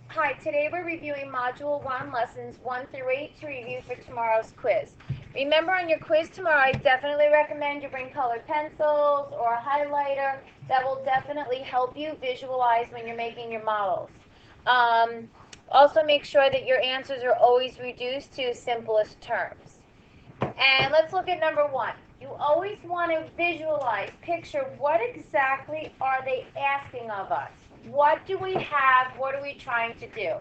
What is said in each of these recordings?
Hi, today we're reviewing Module 1, Lessons 1 through 8 to review for tomorrow's quiz. Remember, on your quiz tomorrow, I definitely recommend you bring colored pencils or a highlighter. That will definitely help you visualize when you're making your models. Also, make sure that your answers are always reduced to simplest terms. And let's look at number 1. You always want to visualize, picture what exactly are they asking of us? What do we have? What are we trying to do?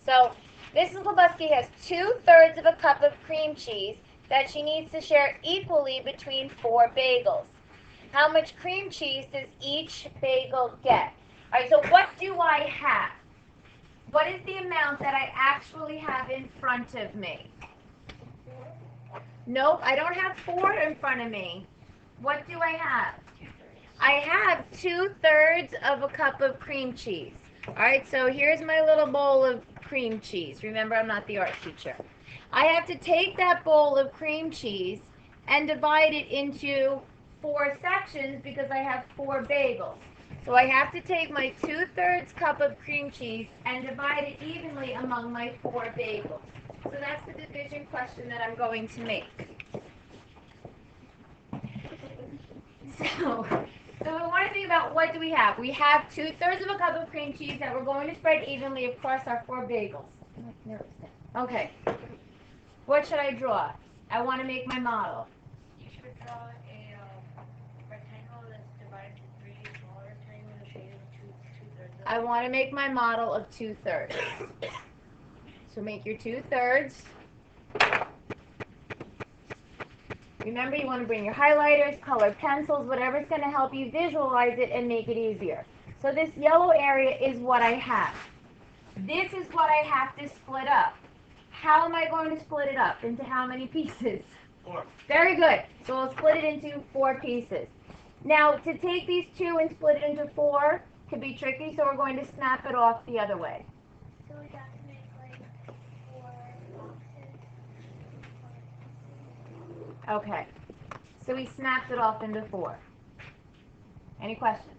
So Mrs. Lebowski has 2/3 of a cup of cream cheese that she needs to share equally between 4 bagels. How much cream cheese does each bagel get? All right, so what do I have? What is the amount that I actually have in front of me? Nope, I don't have 4 in front of me. What do I have? I have 2/3 of a cup of cream cheese. All right, so here's my little bowl of cream cheese. Remember, I'm not the art teacher. I have to take that bowl of cream cheese and divide it into 4 sections because I have 4 bagels. So I have to take my 2/3 cup of cream cheese and divide it evenly among my 4 bagels. So that's the division question that I'm going to make. So we want to think about, what do we have? We have 2/3 of a cup of cream cheese that we're going to spread evenly across our 4 bagels. Okay. What should I draw? I want to make my model. You should draw a rectangle that's divided into 3 smaller rectangles shaded with two-thirds of I it. want to make my model of 2/3. So make your 2/3. Remember, you want to bring your highlighters, colored pencils, whatever's going to help you visualize it and make it easier. So this yellow area is what I have. This is what I have to split up. How am I going to split it up? Into how many pieces? 4. Very good. So we'll split it into 4 pieces. Now, to take these 2 and split it into 4 could be tricky, so we're going to snap it off the other way. So we got to make like 4 boxes. Okay. So we snapped it off into 4. Any questions?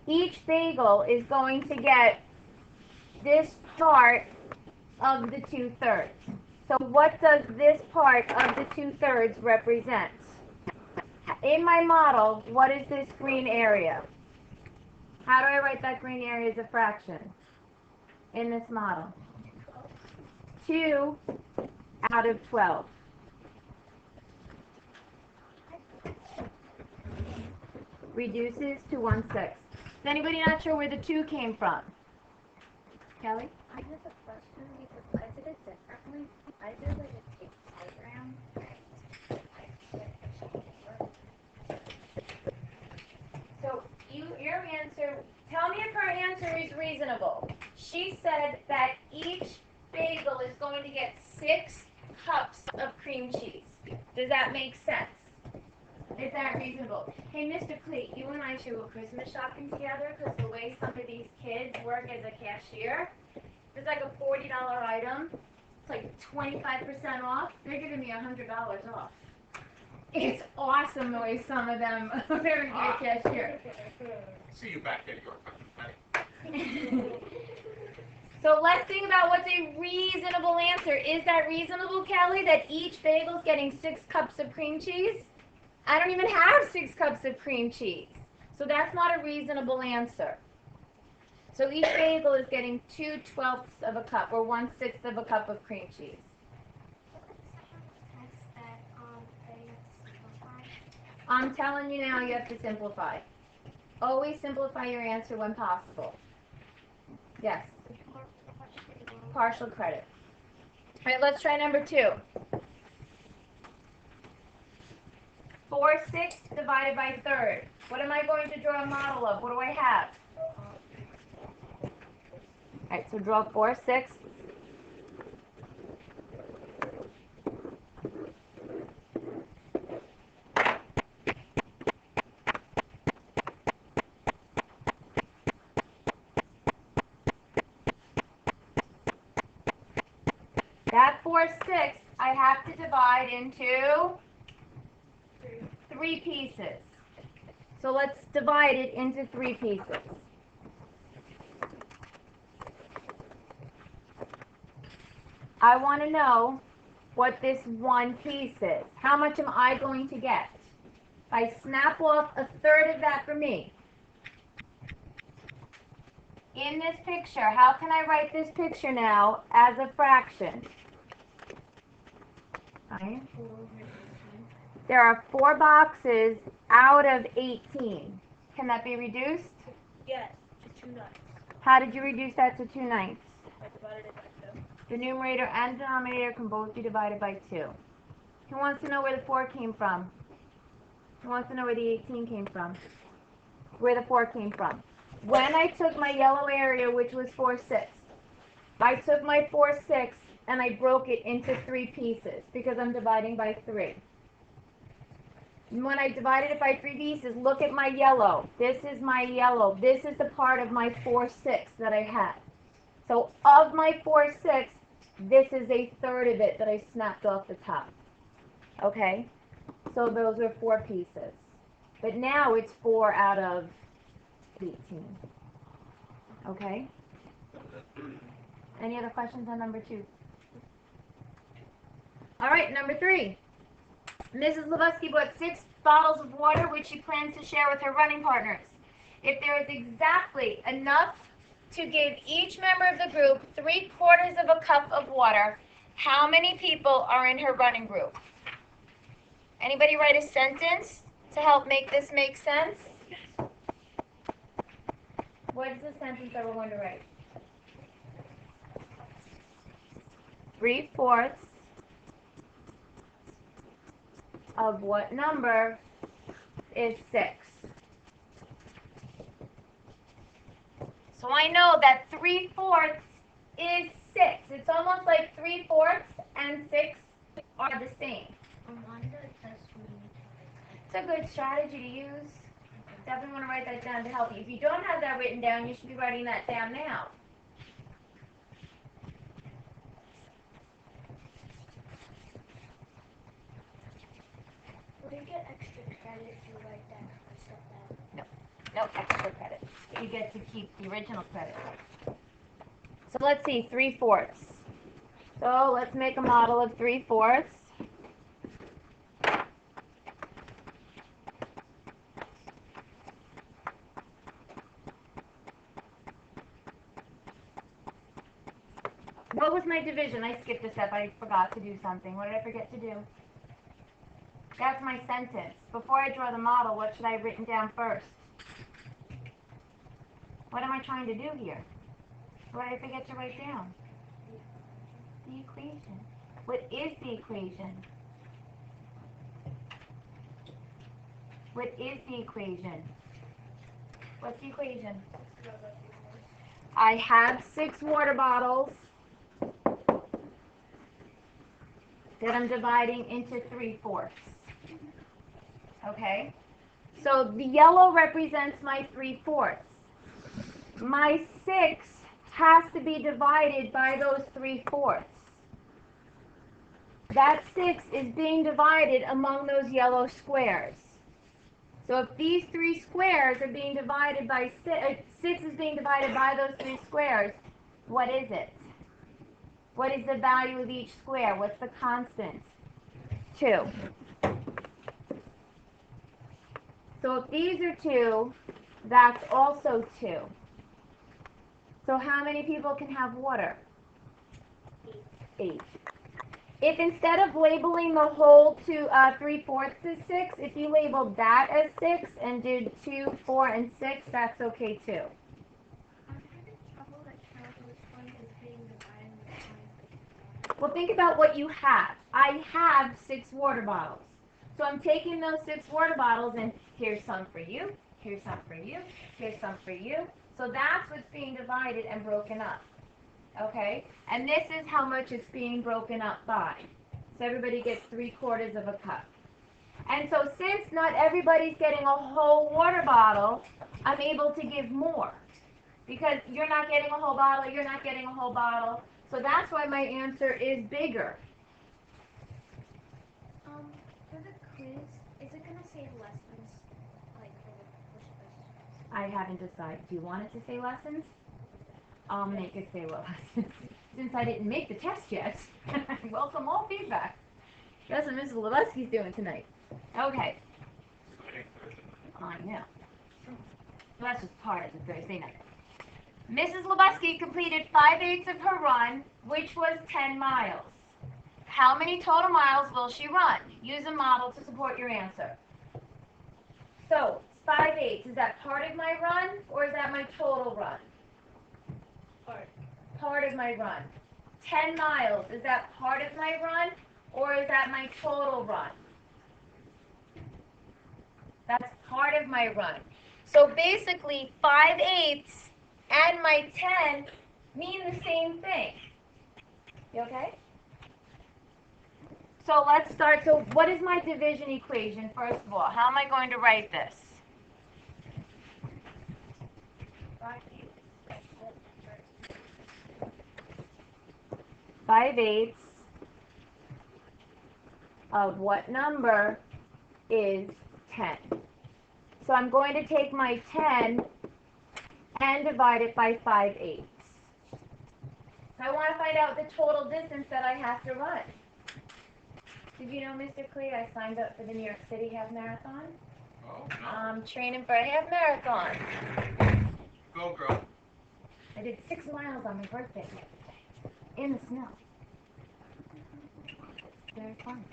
Each bagel is going to get this part of the 2/3. So what does this part of the 2/3 represent? In my model, what is this green area? How do I write that green area as a fraction in this model? 2 out of 12. Reduces to 1/6. Is anybody not sure where the 2 came from? Kelly? I have a question because I did it differently. I did like a tape diagram. So your answer, tell me if her answer is reasonable. She said that each bagel is going to get 6 cups of cream cheese. Does that make sense? Is that reasonable? Hey, Mr. Cleet, you and I should go Christmas shopping together, because the way some of these kids work as a cashier, it's like a $40 item. It's like 25% off. They're giving me $100 off. It's awesome the way some of them are very good at cashier. See you back there, York. So let's think about what's a reasonable answer. Is that reasonable, Kelly, that each bagel's getting 6 cups of cream cheese? I don't even have 6 cups of cream cheese. So that's not a reasonable answer. So each bagel is getting 2/12 of a cup, or 1/6 of a cup of cream cheese. I'm telling you now, you have to simplify. Always simplify your answer when possible. Yes. Partial credit. All right, let's try number 2. 4/6 divided by 1/3. What am I going to draw a model of? What do I have? All right, so draw 4/6. That 4/6 I have to divide into 3 pieces. So let's divide it into 3 pieces. I want to know what this one piece is. How much am I going to get? If I snap off a third of that for me. In this picture, how can I write this picture now as a fraction? Right? There are 4 boxes out of 18. Can that be reduced? Yes, to 2 ninths. How did you reduce that to 2 ninths? I divided it by 2. The numerator and denominator can both be divided by 2. Who wants to know where the 4 came from? Who wants to know where the 18 came from? Where the 4 came from? When I took my yellow area, which was 4/6, I took my 4/6 and I broke it into 3 pieces because I'm dividing by 3. When I divided it by 3 pieces, look at my yellow. This is my yellow. This is the part of my 4/6 that I had. So of my 4/6, this is a third of it that I snapped off the top. Okay? So those are 4 pieces. But now it's 4 out of 18. Okay? Any other questions on number 2? All right, number 3. Mrs. Levusky bought 6 bottles of water, which she plans to share with her running partners. If there is exactly enough to give each member of the group 3/4 of a cup of water, how many people are in her running group? Anybody write a sentence to help make this make sense? What is the sentence that we're going to write? 3/4 of what number is 6? So I know that 3/4 is 6. It's almost like 3/4 and 6 are the same. It's a good strategy to use. Definitely want to write that down to help you. If you don't have that written down, you should be writing that down now. Would you get extra credit if you write that kind of stuff down? No extra credit. You get to keep the original credit. So let's see, 3/4. So let's make a model of 3/4. What was my division? I skipped a step. I forgot to do something. What did I forget to do? That's my sentence. Before I draw the model, what should I have written down first? What am I trying to do here? What did I forget to write down? The equation. What is the equation? What is the equation? What's the equation? I have 6 water bottles that I'm dividing into 3/4. Okay? So the yellow represents my 3/4. My 6 has to be divided by those 3/4. That 6 is being divided among those yellow squares. So if these 3 squares are being divided by 6 is being divided by those 3 squares, what is it? What is the value of each square? What's the constant? 2. So if these are 2, that's also 2. So how many people can have water? 8. If instead of labeling the whole 3/4 as 6, if you labeled that as 6 and did 2, 4, and 6, that's okay too. I'm having trouble determining which one is being divided and which one is being divided. Well, think about what you have. I have 6 water bottles. So I'm taking those 6 water bottles and here's some for you, here's some for you, here's some for you. So that's what's being divided and broken up. Okay? And this is how much it's being broken up by. So everybody gets 3/4 of a cup. And so since not everybody's getting a whole water bottle, I'm able to give more. Because you're not getting a whole bottle, you're not getting a whole bottle. So that's why my answer is bigger. For the quiz, is it gonna say lessons, like for the push quiz? I haven't decided. Do you want it to say lessons? I'll make it say well. Since I didn't make the test yet, I welcome all feedback. That's what Mrs. Lebuski's doing tonight. Okay. I know. So that's just part of the Thursday night. Mrs. Lebuski completed 5/8 of her run, which was 10 miles. How many total miles will she run? Use a model to support your answer. So, 5/8, is that part of my run, or is that my total run? Part of my run. 10 miles, is that part of my run, or is that my total run? That's part of my run. So basically, 5/8 and my 10 mean the same thing. You okay? So let's start. So what is my division equation, first of all? How am I going to write this? 5/8 of what number is 10? So I'm going to take my 10 and divide it by 5/8. I want to find out the total distance that I have to run. Did you know, Mr. Clee, I signed up for the New York City Half Marathon? Oh, no. I'm training for a half marathon. Go, girl. I did 6 miles on my birthday in the snow. Very fun.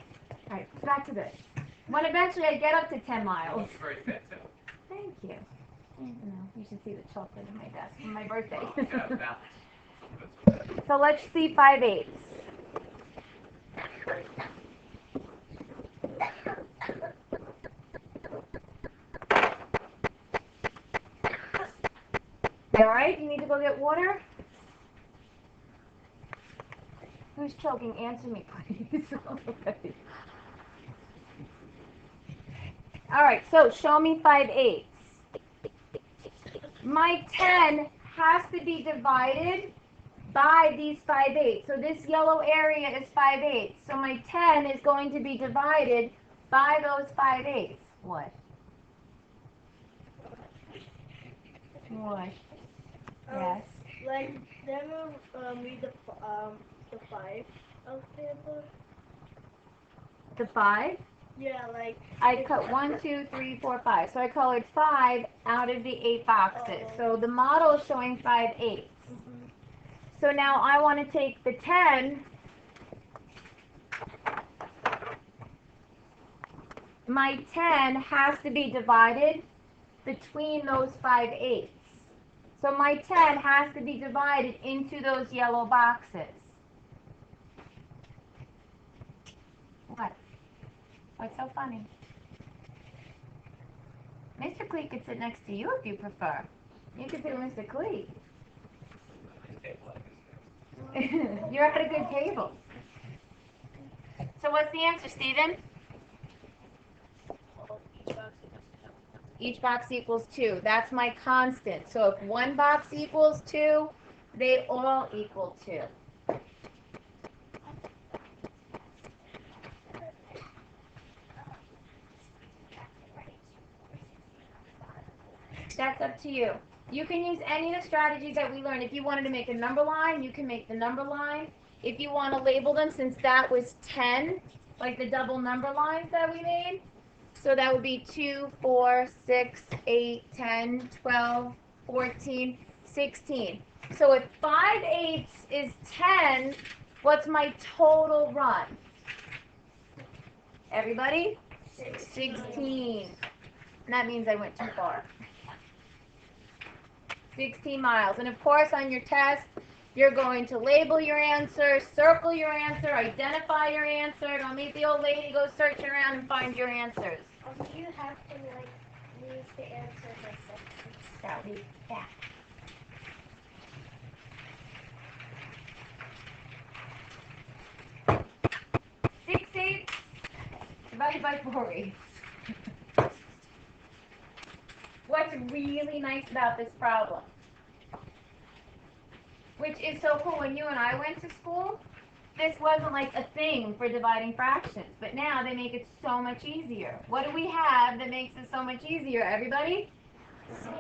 All right, back to this. When eventually I get up to 10 You miles. look very fit, too. Thank you. You should see the chocolate in my desk for my birthday. Well, you got it balanced. So let's see 5/8. All right, you need to go get water? Who's choking? Answer me, please. Okay. All right, so show me 5/8. My 10 has to be divided by these 5/8. So this yellow area is 5/8. So my 10 is going to be divided by those 5/8. What? What? Yes. Like, then we'll read the 5 of the book. The 5? Yeah, like. I cut 1, 2, 3, 4, 5. So I colored 5 out of the 8 boxes. So the model is showing 5/8. So now I want to take the 10. My 10 has to be divided between those 5/8. So my 10 has to be divided into those yellow boxes. What? What's so funny? Mr. Clee could sit next to you if you prefer. You could sit with Mr. Clee. You're at a good table. So what's the answer, Stephen? Each box equals 2. That's my constant. So if one box equals 2, they all equal 2. That's up to you. You can use any of the strategies that we learned. If you wanted to make a number line, you can make the number line. If you want to label them, since that was 10, like the double number lines that we made, so that would be 2, 4, 6, 8, 10, 12, 14, 16. So if 5/8 is 10, what's my total run? Everybody? 16. And that means I went too far. 16 miles. And of course, on your test, you're going to label your answer, circle your answer, identify your answer. Don't make the old lady go search around and find your answers. You have to, like, use the answer by section. That would be that. Six eighths divided by 4/8. What's really nice about this problem, which is so cool, when you and I went to school, this wasn't like a thing for dividing fractions, but now they make it so much easier. What do we have that makes it so much easier, everybody?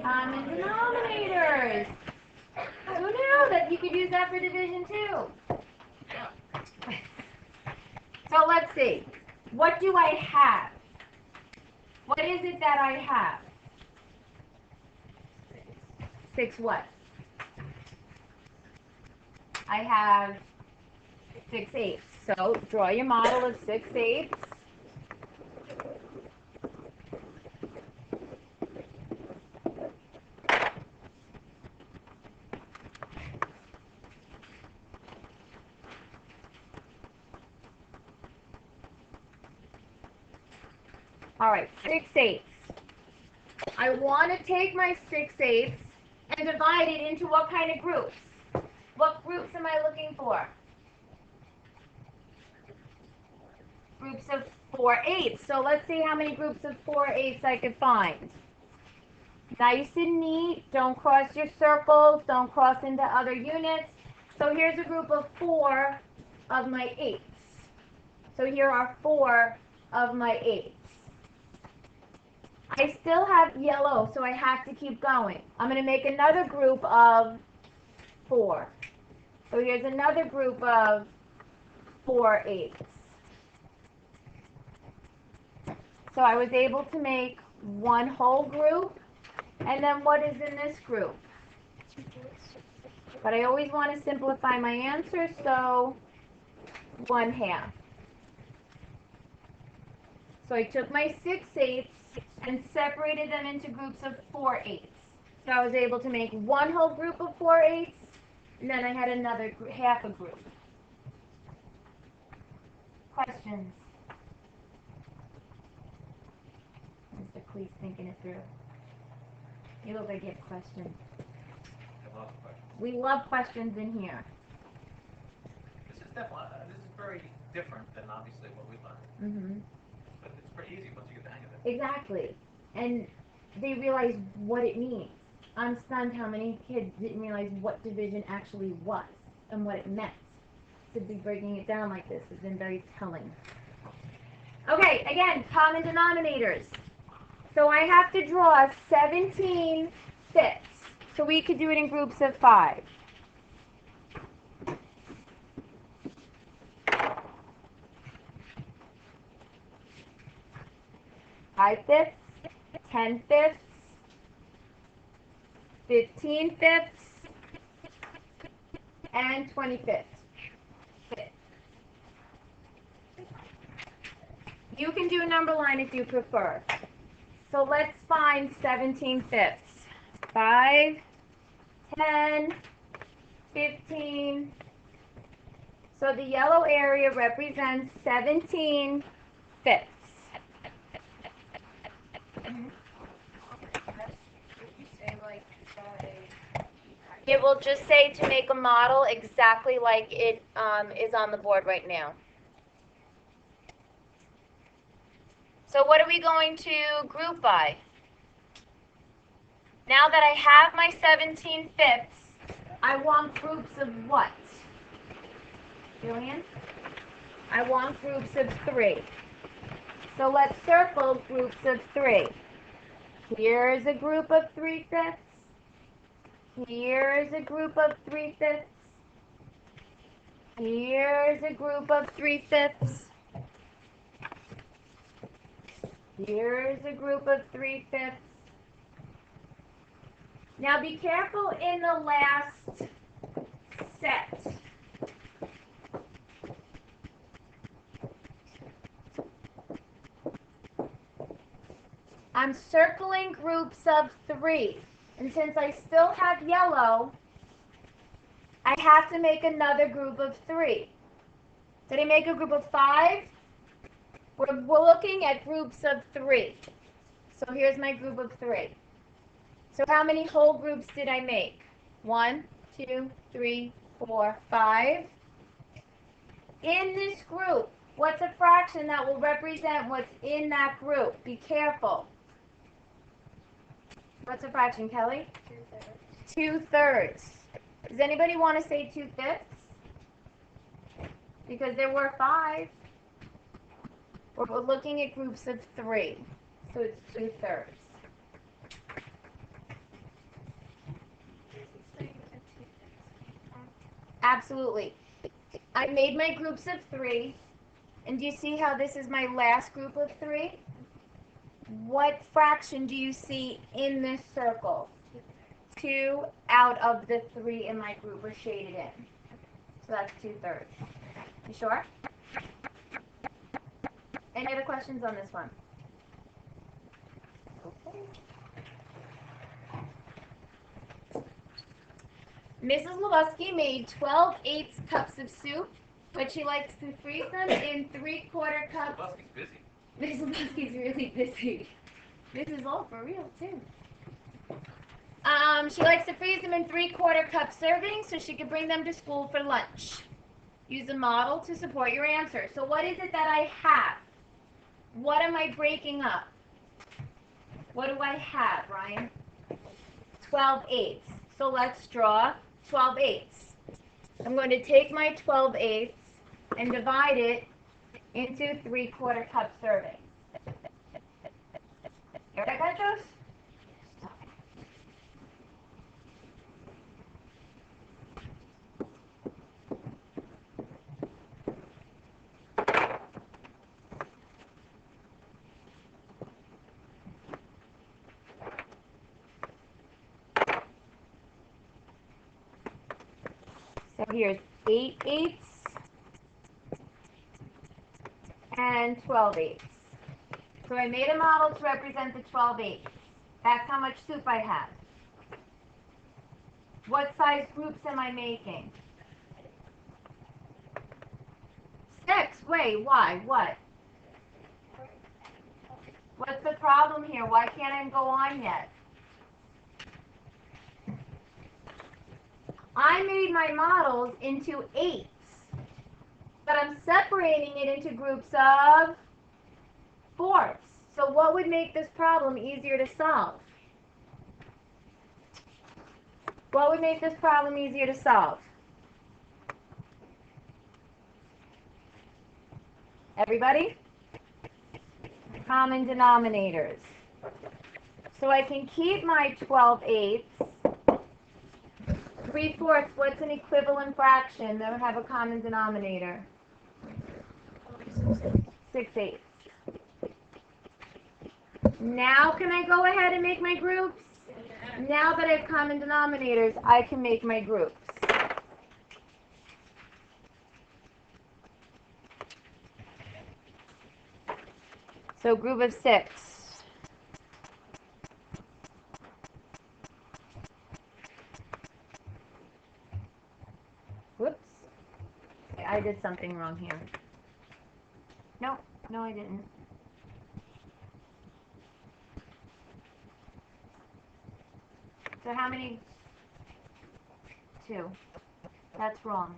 Common denominators. Who knew? you could use that for division too. Yeah. So let's see. What do I have? What is it that I have? 6 what? I have 6/8. So draw your model of 6/8. All right, 6/8. I want to take my 6/8 and divide it into what kind of groups? What groups am I looking for? Groups of 4/8. So let's see how many groups of 4/8 I could find. Nice and neat. Don't cross your circles. Don't cross into other units. So here's a group of 4 of my 8s. So here are 4 of my 8s. I still have yellow, so I have to keep going. I'm going to make another group of 4. So here's another group of 4/8. So I was able to make one whole group. And then what is in this group? But I always want to simplify my answer, so 1/2. So I took my 6/8 and separated them into groups of 4/8. So I was able to make one whole group of 4/8, and then I had another half a group. Questions? Mr. Cleese thinking it through. You look like you have questions. I love the question. We love questions in here. This is definitely, this is very different than obviously what we learned. Mm-hmm. But it's pretty easy once you get the hang of it. Exactly. And they realize what it means. I'm stunned how many kids didn't realize what division actually was and what it meant. To be breaking it down like this has been very telling. Okay, again, common denominators. So I have to draw 17 fifths. So we could do it in groups of 5. Five fifths, 10 fifths, 15 fifths, and 25th. You can do a number line if you prefer. So let's find 17 fifths. 5, 10, 15. So the yellow area represents 17 fifths. It will just say to make a model exactly like it is on the board right now. So what are we going to group by? Now that I have my 17 fifths, I want groups of what? Julian? I want groups of 3. So let's circle groups of 3. Here's a group of 3 fifths. Here's a group of 3 fifths. Here's a group of 3 fifths. Here's a group of 3 fifths. Now be careful in the last set. I'm circling groups of 3. And since I still have yellow, I have to make another group of 3. Did I make a group of 5? We're looking at groups of 3. So here's my group of 3. So how many whole groups did I make? 1, 2, 3, 4, 5. In this group, what's a fraction that will represent what's in that group? Be careful. What's a fraction, Kelly? 2/3. Does anybody want to say 2/5? Because there were 5. We're looking at groups of 3. So it's 2/3. Absolutely. I made my groups of 3. And do you see how this is my last group of 3? What fraction do you see in this circle? 2 out of the 3 in my group are shaded in. So that's 2/3. You sure? Any other questions on this one? Okay. Mrs. Lebowski made 12/8 cups of soup, but she likes to freeze them in 3/4 cups. Lebowski's busy. Mrs. Lebowski's really busy. This is all for real, too. She likes to freeze them in 3/4 cup servings so she can bring them to school for lunch. Use a model to support your answer. So what is it that I have? What am I breaking up? What do I have, Ryan? 12/8. So let's draw 12/8. I'm going to take my 12/8 and divide it into 3/4 cup servings. Hear that, Gachos? So here's 8/8 and 12/8. So I made a model to represent the 12/8. That's how much soup I have. What size groups am I making? 6. Wait, why? What? What's the problem here? Why can't I go on yet? I made my models into 8s, but I'm separating it into groups of 4s. So what would make this problem easier to solve? What would make this problem easier to solve? Everybody? Common denominators. So I can keep my 12/8. 3/4, what's an equivalent fraction that would have a common denominator? 6/8. Now can I go ahead and make my groups? Now that I have common denominators, I can make my groups. So group of 6. Whoops. I did something wrong here. No, I didn't. So how many? 2. That's wrong.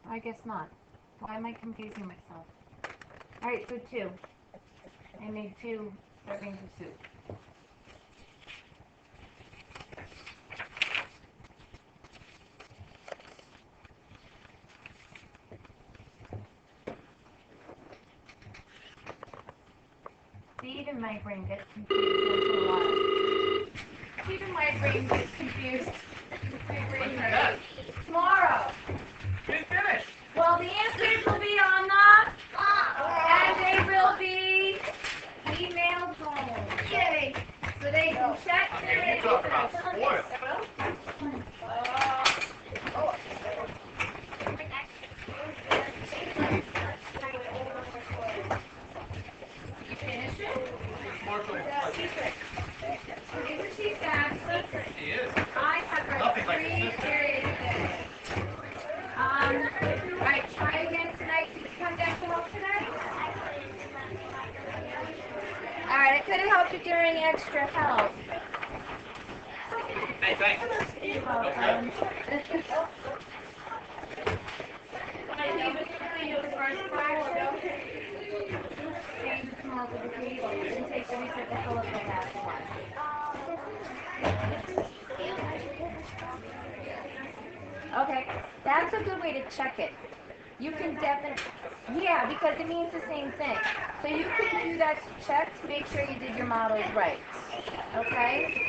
I guess not. Why am I confusing myself? Alright, so 2. I made 2 servings of soup. See, even my brain gets confused once in a while. Even my brain gets confused. My brain hurts. Tomorrow. We didn't finish. Well, the answers will be on and they will be emailed home. Yay! So they can check their Okay, you talk about spoil. You finish it? Marshall, Isn't she fabulous? he is. I have her Nothing like 3 his sister. periods a day. Alright, try again tonight. Did you come back to help tonight? Alright, I couldn't help you during extra help. Hey, thanks. You're welcome. The first fraction. Change the multiplication and take the reciprocal of the last one. Okay, that's a good way to check it. You can definitely, yeah, because it means the same thing. So you can do that check to make sure you did your models right. Okay?